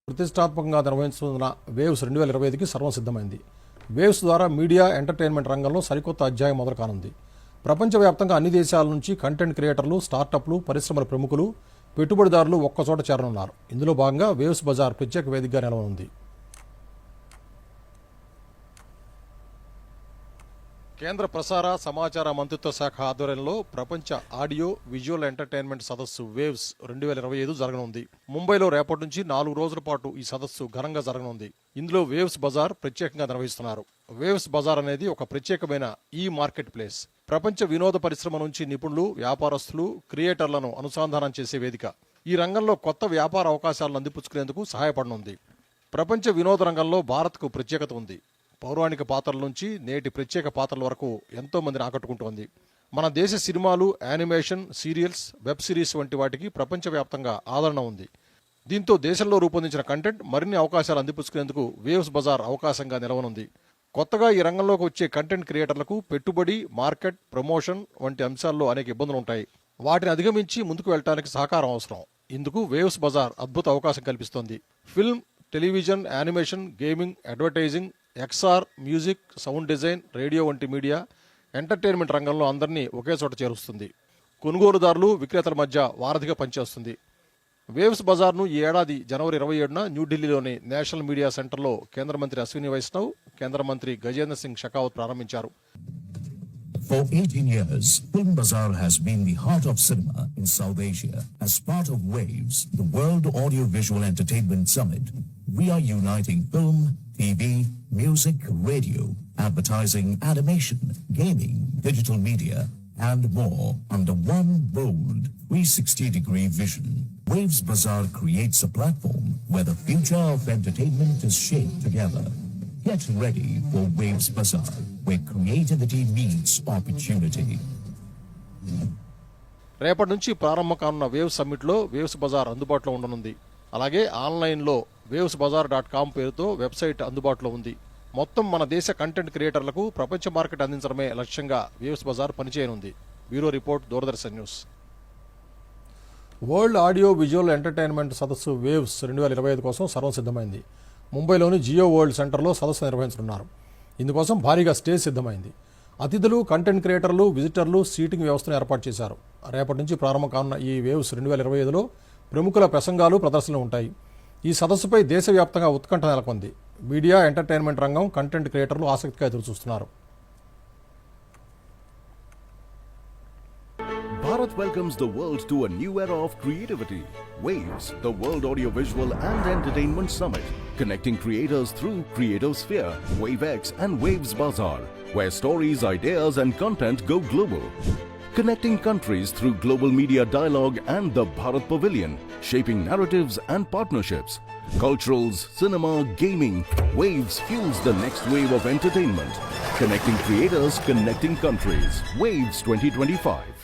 ప్రతిష్టాత్మకంగా నిర్వహిస్తున్న వేవ్స్ 2025కి సర్వం సిద్ధమైంది. వేవ్స్ ద్వారా మీడియా, ఎంటర్టైన్మెంట్ రంగంలో సరికొత్త అధ్యాయం మొదలు కానుంది. ప్రపంచవ్యాప్తంగా అన్ని దేశాల నుంచి కంటెంట్ క్రియేటర్లు, స్టార్టప్లు, పరిశ్రమల ప్రముఖులు, పెట్టుబడిదారులు ఒక్కచోట చేరనున్నారు. ఇందులో భాగంగా వేవ్స్ బజార్ ప్రత్యేక వేదికగా నిలవనుంది. కేంద్ర ప్రసార సమాచార మంత్రిత్వ శాఖ ఆధ్వర్యంలో ప్రపంచ ఆడియో విజువల్ ఎంటర్టైన్మెంట్ సదస్సు వేవ్స్ 2025 జరగనుంది. ముంబైలో రేపటి నుంచి 4 రోజుల పాటు ఈ సదస్సు ఘనంగా జరగనుంది. ఇందులో వేవ్స్ బజార్ ప్రత్యేకంగా నిర్వహిస్తున్నారు. వేవ్స్ బజార్ అనేది ఒక ప్రత్యేకమైన ఈ మార్కెట్ ప్లేస్. ప్రపంచ వినోద పరిశ్రమ నుంచి నిపుణులు, వ్యాపారస్తులు, క్రియేటర్లను అనుసంధానం చేసే వేదిక. ఈ రంగంలో కొత్త వ్యాపార అవకాశాలను అందిపుచ్చుకునేందుకు సహాయపడనుంది. ప్రపంచ వినోద రంగంలో భారత్కు ప్రత్యేకత ఉంది. పౌరాణిక పాత్రల నుంచి నేటి ప్రత్యేక పాత్రల వరకు ఎంతో మందిని ఆకట్టుకుంటోంది. మన దేశ సినిమాలు, యానిమేషన్, సీరియల్స్, వెబ్ సిరీస్ వంటి వాటికి ప్రపంచవ్యాప్తంగా ఆదరణ ఉంది. దీంతో దేశంలో రూపొందించిన కంటెంట్ మరిన్ని అవకాశాలు అందిపుచ్చుకునేందుకు వేవ్స్ బజార్ అవకాశంగా నిలవనుంది. కొత్తగా ఈ రంగంలోకి వచ్చే కంటెంట్ క్రియేటర్లకు పెట్టుబడి, మార్కెట్, ప్రమోషన్ వంటి అంశాల్లో అనేక ఇబ్బందులు ఉంటాయి. వాటిని అధిగమించి ముందుకు వెళ్ళడానికి సహకారం అవసరం. ఇందుకు వేవ్స్ బజార్ అద్భుత అవకాశం కల్పిస్తోంది. Film, television, animation, gaming, advertising, XR, music, sound design, radio వంటి మీడియా, ఎంటర్టైన్మెంట్ రంగంలో అందరినీ ఒకే చోట చేరుస్తుంది. కొనుగోలుదారులు, విక్రేతల మధ్య వారధిగా పనిచేస్తుంది. వేవ్స్ బజార్ను ఈ ఏడాది జనవరి 27న న్యూఢిల్లీలోని నేషనల్ మీడియా సెంటర్లో కేంద్ర మంత్రి అశ్విని వైష్ణవ్, కేంద్ర మంత్రి గజేంద్ర సింగ్ షెకావత్ ప్రారంభించారు. For 18 years, Film Bazaar has been the heart of cinema in South Asia. As part of WAVES, the World Audio-Visual Entertainment Summit, we are uniting film, TV, music, radio, advertising, animation, gaming, digital media, and more under one bold 360-degree vision. WAVES Bazaar creates a platform where the future of entertainment is shaped together. Get ready for Waves Bazaar, where creativity meets opportunity. రేపటి నుంచి ప్రారంభం కానున్న waves సమ్మిట్లో waves Bazar అందుబాటులో ఉండనుంది. అలాగే ఆన్లైన్లో wavesbazaar.com పేరుతో website అందుబాటులో ఉంది. మొత్తం మన దేశ కంటెంట్ క్రియేటర్లకు ప్రపంచ మార్కెట్ అందించడమే లక్ష్యంగా వేవ్స్ బజార్ పనిచేయనుంది. Bureau report, Doordarshan news. World audio visual entertainment సదస్సు వేవ్స్ 2025 కోసం సర్వం సిద్ధమైంది. ముంబైలోని జియో వరల్డ్ సెంటర్లో సదస్సు నిర్వహించనున్నారు. ఇందుకోసం భారీగా స్టేజ్ సిద్ధమైంది. అతిథులు, కంటెంట్ క్రియేటర్లు, విజిటర్లు సీటింగ్ వ్యవస్థను ఏర్పాటు చేశారు. రేపటి నుంచి ప్రారంభం కానున్న ఈ వేవ్స్ 2025లో ప్రముఖుల ప్రసంగాలు, ప్రదర్శనలు ఉంటాయి. ఈ సదస్సుపై దేశవ్యాప్తంగా ఉత్కంఠ నెలకొంది. మీడియా, ఎంటర్టైన్మెంట్ రంగం, కంటెంట్ క్రియేటర్లు ఆసక్తిగా ఎదురుచూస్తున్నారు. Bharat welcomes the world to a new era of creativity. WAVES, the World Audiovisual and Entertainment Summit, connecting creators through Creatosphere, WaveX and Waves Bazaar, where stories, ideas and content go global. Connecting countries through global media dialogue and the Bharat Pavilion, shaping narratives and partnerships. Culturals, cinema, gaming, Waves fuels the next wave of entertainment. Connecting creators, connecting countries. Waves 2025.